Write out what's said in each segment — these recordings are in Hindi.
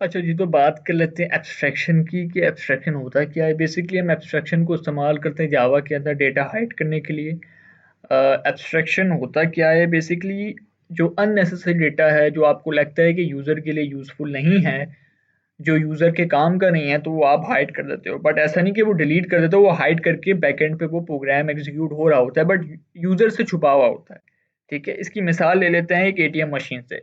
अच्छा जी, तो बात कर लेते हैं एब्स्ट्रैक्शन की कि एब्स्ट्रैक्शन होता क्या है। बेसिकली हम एब्स्ट्रैक्शन को इस्तेमाल करते हैं जावा के अंदर डेटा हाइड करने के लिए। एब्स्ट्रैक्शन होता क्या है बेसिकली, जो अननेसेसरी डेटा है जो आपको लगता है कि यूज़र के लिए यूज़फुल नहीं है, जो यूज़र के काम का नहीं है, तो वो आप हाइड कर देते हो। बट ऐसा नहीं कि वो डिलीट कर देते हो, वो हाइड करके बैकएंड पे वो प्रोग्राम एग्जीक्यूट हो रहा होता है बट यूज़र से छुपा हुआ होता है। ठीक है, इसकी मिसाल ले लेते हैं एक एटीएम मशीन से।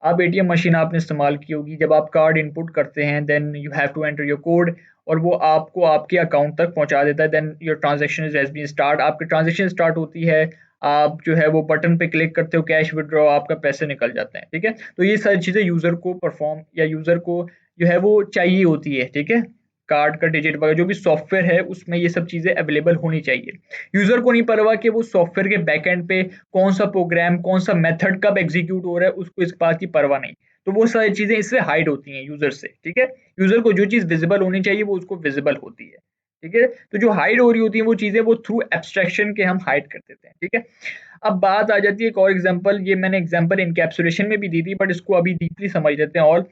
आप एटीएम मशीन आपने इस्तेमाल की होगी, जब आप कार्ड इनपुट करते हैं then you have to enter your code, और वो आपको आपके अकाउंट तक पहुंचा देता है। Then your transaction is has been start, आपकी ट्रांजेक्शन स्टार्ट होती है। आप जो है वो बटन पे क्लिक करते हो, कैश विड्रॉ, आपका पैसे निकल जाते हैं। ठीक है, तो ये सारी चीज़ें यूज़र को परफॉर्म या यूज़र को जो है वो चाहिए होती है। ठीक है, कार्ड का डिजिट वगैरह जो भी सॉफ्टवेयर है उसमें ये सब चीज़ें अवेलेबल होनी चाहिए। यूज़र को नहीं परवाह कि वो सॉफ्टवेयर के बैक एंड पे कौन सा प्रोग्राम, कौन सा मेथड कब एग्जीक्यूट हो रहा है, उसको इस बात की परवाह नहीं। तो वो सारी चीज़ें इससे हाइड होती हैं यूज़र से। ठीक है, यूज़र को जो चीज़ विजिबल होनी चाहिए वो उसको विजिबल होती है। ठीक है, तो जो हाइड हो रही होती है वो चीज़ें वो थ्रू एब्स्ट्रैक्शन के हम हाइड कर देते हैं। ठीक है, अब बात आ जाती है एक और एग्जांपल, ये मैंने एग्जांपल इनकैप्सुलेशन में भी दी थी बट इसको अभी डीपली समझ लेते हैं। और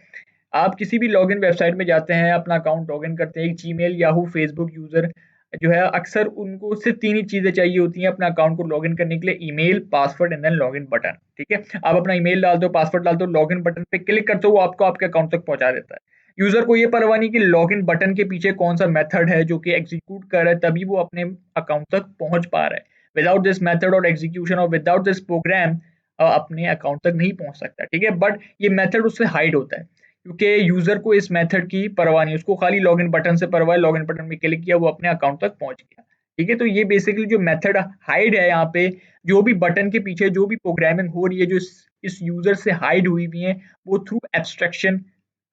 आप किसी भी लॉगिन वेबसाइट में जाते हैं, अपना अकाउंट लॉगिन करते हैं, एक जीमेल, याहू, फेसबुक यूजर जो है अक्सर उनको सिर्फ तीन ही चीजें चाहिए होती हैं अपना अकाउंट को लॉगिन करने के लिए: email, password and then login button. ठीक है, आप अपना ईमेल डालते हो, पासवर्ड डालते हो, लॉगिन बटन पे क्लिक करते हो, वो आपको आपके अकाउंट तक पहुंचा देता है। यूजर को ये परवाह नहीं कि लॉगिन बटन के पीछे कौन सा मेथड है जो कि एग्जीक्यूट कर रहा है तभी वो अपने अकाउंट तक पहुंच पा रहा है। विदाउट दिस मेथड और एग्जीक्यूशन और विदाउट दिस प्रोग्राम अपने अकाउंट तक नहीं पहुंच सकता। ठीक है, बट ये मेथड उससे हाइड होता है क्योंकि यूजर को इस मेथड की परवाह नहीं, उसको खाली लॉगिन बटन से परवाह है, लॉगिन बटन में क्लिक किया, वो अपने अकाउंट तक पहुंच गया। ठीक है, तो ये बेसिकली जो मेथड हाइड है यहाँ पे, जो भी बटन के पीछे जो भी प्रोग्रामिंग हो रही है जो इस यूजर से हाइड हुई हुई है, वो थ्रू एब्स्ट्रैक्शन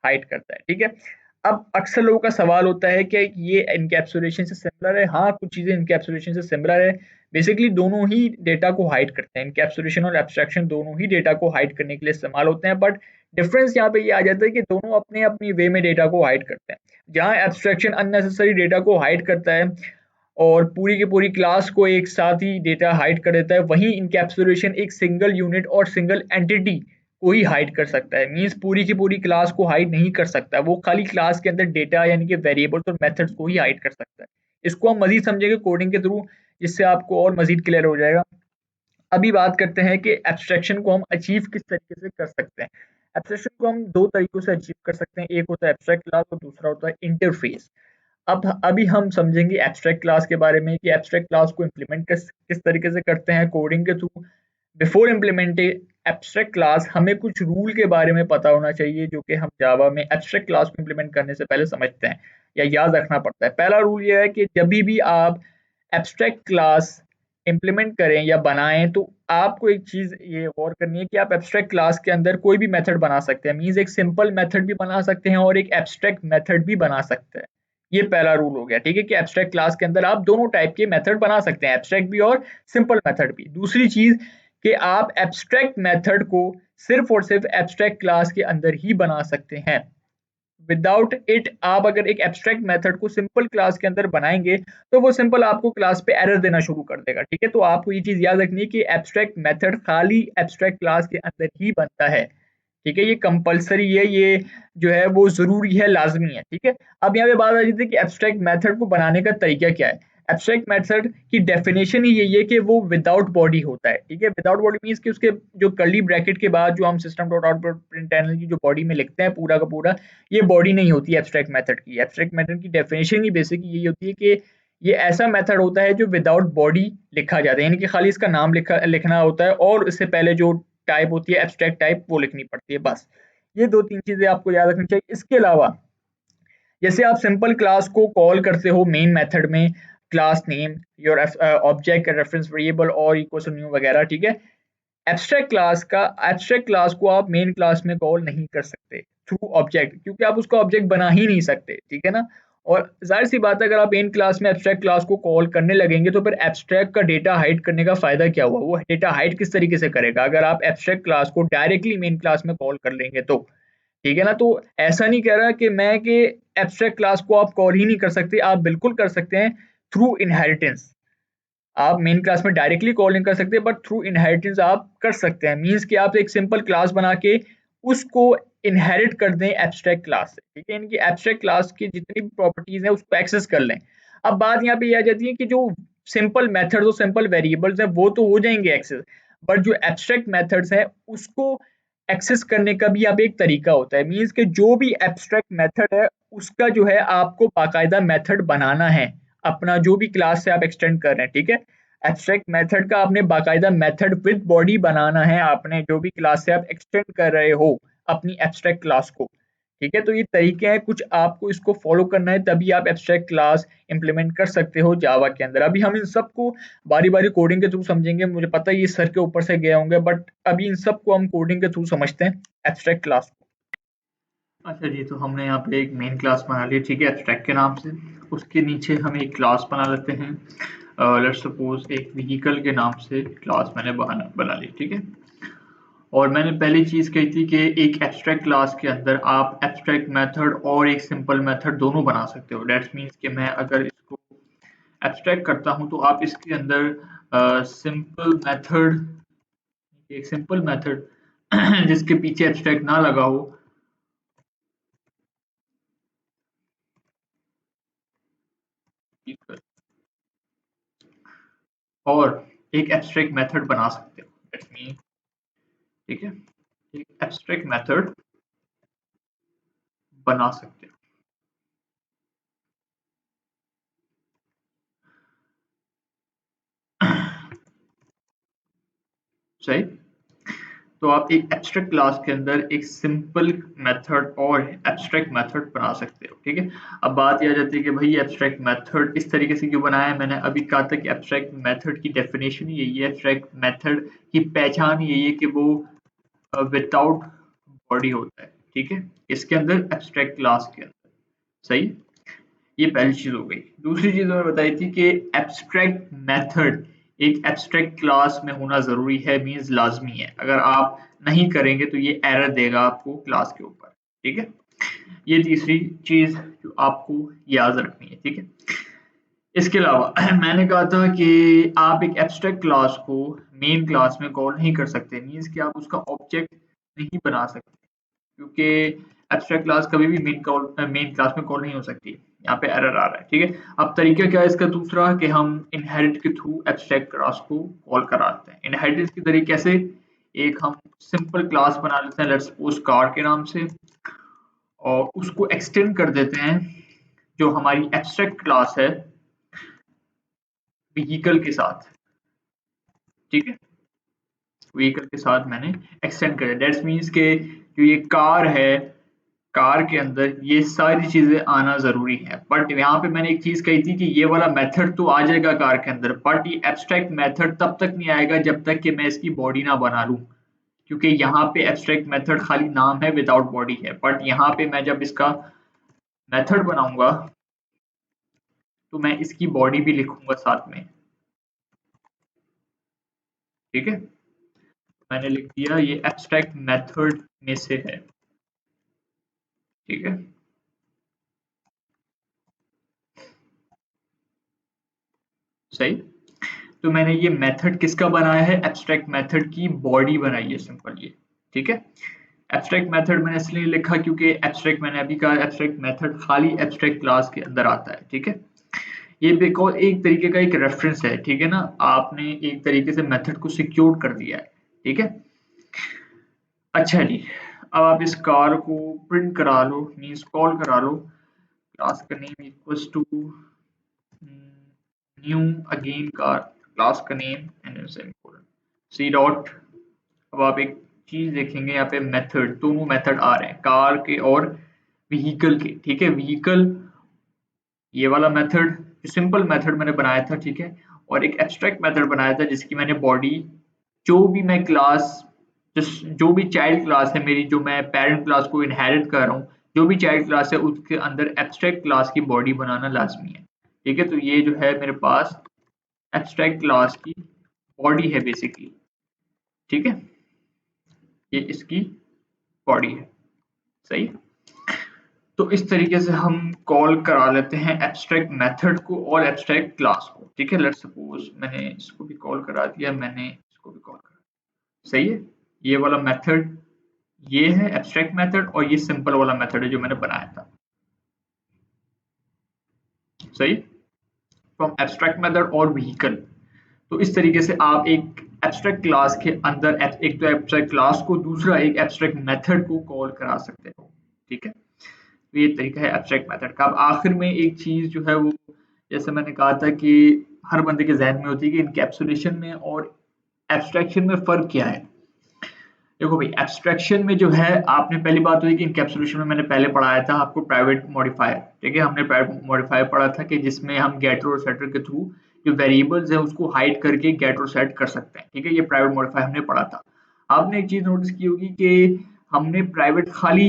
हाइड करता है। ठीक है, अब अक्सर लोगों का सवाल होता है कि ये इनकैप्सुलेशन से सिमिलर है। हाँ, कुछ चीजें इनकैप्सुलेशन से सिमिलर है। बेसिकली दोनों ही डेटा को हाइड करते हैं, इनकैप्सुलेशन और एब्स्ट्रैक्शन दोनों ही डेटा को हाइड करने के लिए इस्तेमाल होते हैं। बट डिफरेंस यहाँ पे ये आ जाता है कि दोनों अपने अपनी वे में डेटा को हाइड करते हैं। जहाँ एब्स्ट्रैक्शन अननेसेसरी डेटा को हाइड करता है और पूरी की पूरी क्लास को एक साथ ही डेटा हाइड कर देता है, वहीं इनकैप्सुलेशन एक सिंगल यूनिट और सिंगल एंटिटी को ही हाइड कर सकता है। मींस पूरी की पूरी क्लास को हाइड नहीं कर सकता, वो खाली क्लास के अंदर डेटा यानी कि वेरिएबल्स और मेथड्स को ही हाइड कर सकता है। इसको हम मजीद समझेंगे कोडिंग के थ्रू, जिससे आपको और मजीद क्लियर हो जाएगा। अभी बात करते हैं कि एब्स्ट्रैक्शन को हम अचीव किस तरीके से कर सकते हैं। एब्स्ट्रैक्शन को हम दो तरीकों से अचीव कर सकते हैं, एक होता है एब्स्ट्रैक्ट क्लास और दूसरा होता है इंटरफेस। अब अभी हम समझेंगे एब्स्ट्रैक्ट क्लास के बारे में कि एब्स्ट्रैक्ट क्लास को इम्प्लीमेंट किस तरीके से करते हैं कोडिंग के through. Before implementing abstract class हमें कुछ रूल के बारे में पता होना चाहिए जो कि हम जावा में एब्स्ट्रैक्ट क्लास को इम्प्लीमेंट करने से पहले समझते हैं या याद रखना पड़ता है। पहला रूल यह है कि जब भी आप एब्स्ट्रैक्ट क्लास इम्प्लीमेंट करें या बनाएं तो आपको एक चीज ये गौर करनी है कि आप एब्स्ट्रैक्ट क्लास के अंदर कोई भी मेथड बना सकते हैं। मींस एक सिंपल मेथड भी बना सकते हैं और एक एब्स्ट्रैक्ट मेथड भी बना सकते हैं। ये पहला रूल हो गया। ठीक है, कि एब्स्ट्रैक्ट क्लास के अंदर आप दोनों टाइप के मेथड बना सकते हैं, एब्स्ट्रैक्ट भी और सिंपल मेथड भी। दूसरी चीज कि आप एब्स्ट्रैक्ट मेथड को सिर्फ और सिर्फ एब्स्ट्रैक्ट क्लास के अंदर ही बना सकते हैं। विदाउट इट आप अगर एक एब्स्ट्रैक्ट मेथड को सिंपल क्लास के अंदर बनाएंगे तो वो सिंपल आपको क्लास पे एरर देना शुरू कर देगा। ठीक है, तो आपको ये चीज याद रखनी है कि एब्स्ट्रैक्ट मेथड खाली एब्स्ट्रैक्ट क्लास के अंदर ही बनता है। ठीक है, ये कंपलसरी है, ये जो है वो जरूरी है, लाजमी है। ठीक है, अब यहाँ पे बात आ जाती है कि एब्स्ट्रैक्ट मेथड को बनाने का तरीका क्या है। एब्स्ट्रैक्ट मेथड की डेफिनेशन ही यही है कि वो विदाउट बॉडी होता है। ठीक है, विदाउट बॉडी मीन्स कि उसके जो कर्ली ब्रैकेट के बाद जो हम सिस्टम डॉट आउट प्रिंटलन की जो बॉडी में लिखते हैं पूरा का पूरा, ये बॉडी नहीं होती एब्स्ट्रैक्ट मेथड की। एब्स्ट्रैक्ट मेथड की डेफिनेशन ही बेसिक यही होती है कि ये ऐसा मेथड होता है जो विदाउट बॉडी लिखा जाता है, यानी कि खाली इसका नाम लिखना होता है और इससे पहले जो टाइप होती है एब्स्ट्रैक्ट टाइप वो लिखनी पड़ती है, बस। ये दो तीन चीजें आपको याद रखनी चाहिए। इसके अलावा जैसे आप सिंपल क्लास को कॉल करते हो मेन मेथड में, class name, your object reference variable और इक्वल टू न्यू वगैरह। ठीक है, एब्स्ट्रैक्ट क्लास को आप मेन क्लास में कॉल नहीं कर सकते थ्रू ऑब्जेक्ट, क्योंकि आप उसका ऑब्जेक्ट बना ही नहीं सकते। ठीक है ना, और जाहिर सी बात है अगर आप मेन क्लास में एब्स्ट्रैक्ट क्लास को कॉल करने लगेंगे तो फिर एब्स्ट्रैक्ट का डेटा हाइड करने का फायदा क्या हुआ, वो डेटा हाइड किस तरीके से करेगा अगर आप एब्स्ट्रैक्ट क्लास को डायरेक्टली मेन क्लास में कॉल कर लेंगे तो। ठीक है ना, तो ऐसा नहीं कह रहा कि एब्स्ट्रैक्ट क्लास को आप कॉल ही नहीं कर सकते, आप बिल्कुल कर सकते हैं थ्रू इनहेरिटेंस। आप मेन क्लास में डायरेक्टली कॉल नहीं कर सकते बट थ्रू इनहेरिटेंस आप कर सकते हैं। मींस कि आप एक सिंपल क्लास बना के उसको इनहेरिट कर दें एब्स्ट्रैक्ट क्लास से, ठीक है, इनकी एब्स्ट्रैक्ट क्लास की जितनी भी प्रॉपर्टीज हैं उसको एक्सेस कर लें। अब बात यहाँ पे ये आ जाती है कि जो सिंपल मेथड्स और सिंपल वेरिएबल्स हैं वो तो हो जाएंगे एक्सेस, बट जो एब्स्ट्रैक्ट मेथड्स हैं उसको एक्सेस करने का भी अब एक तरीका होता है। मींस कि जो भी एब्स्ट्रैक्ट मेथड है उसका जो है आपको बाकायदा मेथड बनाना है, अपना जो भी क्लास से आप एक्सटेंड कर रहे हैं, ठीक है। एब्स्ट्रैक्ट मेथड का आपने बाकायदा मेथड विद बॉडी बनाना है, आपने जो भी क्लास से आप एक्सटेंड कर रहे हो अपनी एब्स्ट्रैक्ट क्लास को, ठीक है। तो ये तरीके हैं कुछ, आपको इसको फॉलो करना है तभी आप एब्स्ट्रैक्ट क्लास इंप्लीमेंट कर सकते हो जावा के अंदर। अभी हम इन सबको बारी बारी कोडिंग के थ्रू समझेंगे, मुझे पता है ये सर के ऊपर से गए होंगे, बट अभी इन सबको हम कोडिंग के थ्रू समझते हैं एब्स्ट्रैक्ट क्लास को। अच्छा जी, तो हमने यहाँ पे एक मेन क्लास बना ली, ठीक है, एब्स्ट्रैक्ट के नाम से। उसके नीचे हम एक क्लास बना लेते हैं, लेट्स सपोज एक व्हीकल के नाम से क्लास मैंने बना बना ली, ठीक है। और मैंने पहली चीज़ कही थी कि एक एब्स्ट्रैक्ट क्लास के अंदर आप एब्स्ट्रैक्ट मेथड और एक सिंपल मेथड दोनों बना सकते हो। दैट्स मीन्स कि मैं अगर इसको एब्स्ट्रैक्ट करता हूँ तो आप इसके अंदर सिंपल मेथड, एक सिंपल मेथड जिसके पीछे एब्स्ट्रैक्ट ना लगा हो, और एक एब्स्ट्रैक्ट मेथड बना सकते हो। दैट्स मीन, ठीक है, एक एब्स्ट्रैक्ट मेथड बना सकते हो, सही। तो आप एक एब्स्ट्रैक्ट क्लास के अंदर एक सिंपल मेथड और एब्स्ट्रैक्ट मेथड बना सकते हो, ठीक है। अब बात यह आ जाती है कि भाई एब्स्ट्रैक्ट मेथड इस तरीके से क्यों बनाया है। मैंने अभी कहा था कि एब्स्ट्रैक्ट मेथड की डेफिनेशन ही यही है, एब्स्ट्रैक्ट मेथड की पहचान यही है कि वो विदाउट बॉडी होता है, ठीक है, इसके अंदर एब्स्ट्रैक्ट क्लास के अंदर, सही। ये पहली चीज हो गई। दूसरी चीज मैंने बताई थी कि एब्स्ट्रैक्ट मेथड एक एब्स्ट्रैक्ट क्लास में होना जरूरी है, मींस लाजमी है। अगर आप नहीं करेंगे तो ये एरर देगा आपको क्लास के ऊपर, ठीक है। ये तीसरी चीज जो आपको याद रखनी है, ठीक है। इसके अलावा मैंने कहा था कि आप एक एब्स्ट्रैक्ट क्लास को मेन क्लास में कॉल नहीं कर सकते, मींस कि आप उसका ऑब्जेक्ट नहीं बना सकते, क्योंकि एब्स्ट्रैक्ट क्लास कभी भी मेन क्लास में कॉल नहीं हो सकती। यहाँ पे एरर आ रहा है, ठीक है। अब तरीका क्या है इसका दूसरा, कि हम इनहेरिट के थ्रू एब्स्ट्रैक्ट क्लास को कॉल कराते हैं। इनहेरिटेंस के तरीके से एक हम सिंपल क्लास बना लेते हैं, लेट्स सपोज कार के नाम से, और उसको एक्सटेंड कर देते हैं जो हमारी एब्स्ट्रैक्ट क्लास है व्हीकल के साथ, ठीक है। व्हीकल के साथ मैंने एक्सटेंड कर दिया, दैट्स मीन्स के जो ये कार है, कार के अंदर ये सारी चीजें आना जरूरी है। बट यहाँ पे मैंने एक चीज कही थी कि ये वाला मेथड तो आ जाएगा कार के अंदर, बट ये एब्स्ट्रैक्ट मेथड तब तक नहीं आएगा जब तक कि मैं इसकी बॉडी ना बना लूं, क्योंकि यहाँ पे एब्स्ट्रैक्ट मेथड खाली नाम है, विदाउट बॉडी है। बट यहाँ पे मैं जब इसका मेथड बनाऊंगा तो मैं इसकी बॉडी भी लिखूंगा साथ में, ठीक है। मैंने लिख दिया ये एब्स्ट्रैक्ट मेथड में से है, ठीक है, सही। तो मैंने ये मेथड किसका बनाया है, एब्स्ट्रैक्ट मेथड की बॉडी बनाई है, सिंपल ये, ठीक है। एब्स्ट्रैक्ट मेथड मैंने इसलिए लिखा क्योंकि एब्स्ट्रैक्ट, मैंने अभी कहा एब्स्ट्रैक्ट मेथड खाली एब्स्ट्रैक्ट क्लास के अंदर आता है, ठीक है। ये बिकॉज एक तरीके का एक रेफरेंस है, ठीक है ना, आपने एक तरीके से मेथड को सिक्योर कर दिया है, ठीक है। अच्छा जी, अब आप इस कार को प्रिंट करा लो, मीन्स कॉल करा लो, क्लास का name equals to new again car, class का name and semicolon, c dot. अब आप एक चीज देखेंगे यहाँ पे, मेथड, दोनों मेथड आ रहे हैं कार के और व्हीकल के, ठीक है। व्हीकल ये वाला मेथड जो सिंपल मेथड मैंने बनाया था, ठीक है, और एक एब्स्ट्रैक्ट मेथड बनाया था जिसकी मैंने बॉडी, जो भी मैं क्लास, जो भी चाइल्ड क्लास है मेरी, जो मैं पेरेंट क्लास को इनहेरिट कर रहा हूँ, जो भी चाइल्ड क्लास है उसके अंदर एब्स्ट्रैक्ट क्लास की बॉडी बनाना लाजमी है, ठीक है। तो ये जो है मेरे पास एब्स्ट्रैक्ट क्लास की बॉडी है बेसिकली, ठीक है, ये इसकी बॉडी है, सही। तो इस तरीके से हम कॉल करा लेते हैं एब्स्ट्रैक्ट मेथड को और एब्स्ट्रैक्ट क्लास को, ठीक है। लेट्स सपोज मैंने इसको भी कॉल करा दिया, मैंने इसको भी कॉल करा, सही है। ये वाला मेथड ये है एब्स्ट्रैक्ट मेथड और ये सिंपल वाला मेथड है जो मैंने बनाया था, सही। फ्रॉम एब्स्ट्रैक्ट मेथड और व्हीकल, तो इस तरीके से आप एक एब्स्ट्रैक्ट क्लास के अंदर एक तो एब्स्ट्रैक्ट क्लास को, दूसरा एक एब्स्ट्रैक्ट मेथड को कॉल करा सकते हो, ठीक है। तो ये तरीका है एब्स्ट्रैक्ट मेथड का। अब आखिर में एक चीज जो है वो, जैसे मैंने कहा था कि हर बंदे के जहन में होती है कि इनकैप्सुलेशन में और एब्स्ट्रैक्शन में फर्क क्या है। देखो भाई, एब्स्ट्रैक्शन में जो है, आपने पहली बात हुई कि इनकैप्सुलेशन में मैंने पहले पढ़ाया था आपको प्राइवेट मॉडिफायर, ठीक है। हमने प्राइवेट मॉडिफायर पढ़ा था कि जिसमें हम गेटर और सेटर के थ्रू जो वेरिएबल्स है उसको हाइड करके गेट और सेट कर सकते हैं, ठीक है। ये प्राइवेट मॉडिफायर हमने पढ़ा था। आपने एक चीज नोटिस की होगी कि हमने प्राइवेट खाली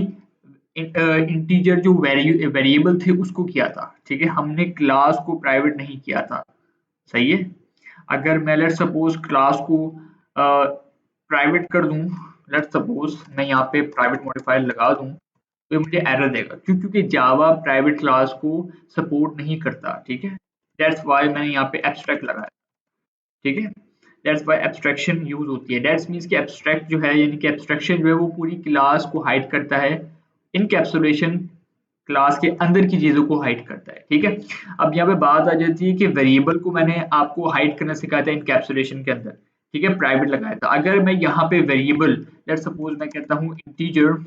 इंटीजर जो वेरिएबल थे उसको किया था, ठीक है। हमने क्लास को प्राइवेट नहीं किया था, सही है। अगर मैं लेट सपोज क्लास को प्राइवेट कर दूं, लेट सपोज मैं यहाँ पे प्राइवेट मॉडिफायर लगा दूं, तो ये मुझे एरर देगा, क्यों? क्योंकि जावा प्राइवेट क्लास को सपोर्ट नहीं करता, ठीक है। दैट्स व्हाई मैंने यहाँ पे एब्स्ट्रैक्ट लगाया, ठीक है। दैट्स व्हाई एब्स्ट्रैक्शन यूज होती है। दैट्स मीन्स कि एब्स्ट्रैक्ट जो है, यानी कि एब्स्ट्रैक्शन जो है वो पूरी क्लास को हाइड करता है, इनकैप्सुलेशन क्लास के अंदर की चीजों को हाइड करता है, ठीक है। अब यहाँ पे बात आ जाती है कि वेरिएबल को मैंने आपको हाइड करना सिखाया था इनकैप्सुलेशन के अंदर, ठीक है, प्राइवेट लगाया था। अगर मैं यहाँ पे वेरिएबल, लेट सपोज मैं कहता हूँ इंटीजर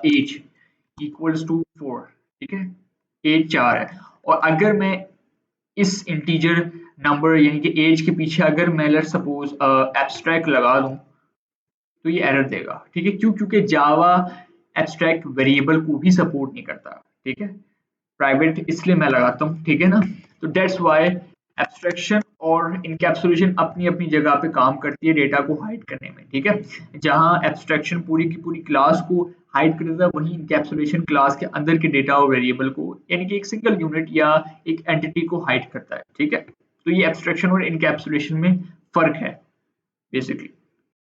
एज इक्वल्स टू 4, ठीक है, एज 4 है, और अगर मैं इस इंटीजर नंबर यानी कि एज के पीछे अगर मैं लेट सपोज एब्स्ट्रैक्ट लगा दूं, तो ये एरर देगा, ठीक है। क्यों? क्योंकि जावा एब्स्ट्रैक्ट वेरिएबल को भी सपोर्ट नहीं करता, ठीक है। प्राइवेट इसलिए मैं लगाता हूँ, ठीक है ना। तो दैट्स व्हाई एब्स्ट्रैक्शन और इनकैप्सुलेशन अपनी अपनी जगह पे काम करती है डेटा को हाइड करने में, ठीक है। जहां एब्स्ट्रैक्शन पूरी की पूरी क्लास को हाइड कर देता है, वहीं इनकैप्सुलेशन क्लास के अंदर के डेटा और वेरिएबल को, यानी कि एक सिंगल यूनिट या एक एंटिटी को हाइड करता है, ठीक है। तो ये एब्स्ट्रैक्शन और इनकैप्सुलेशन में फर्क है बेसिकली।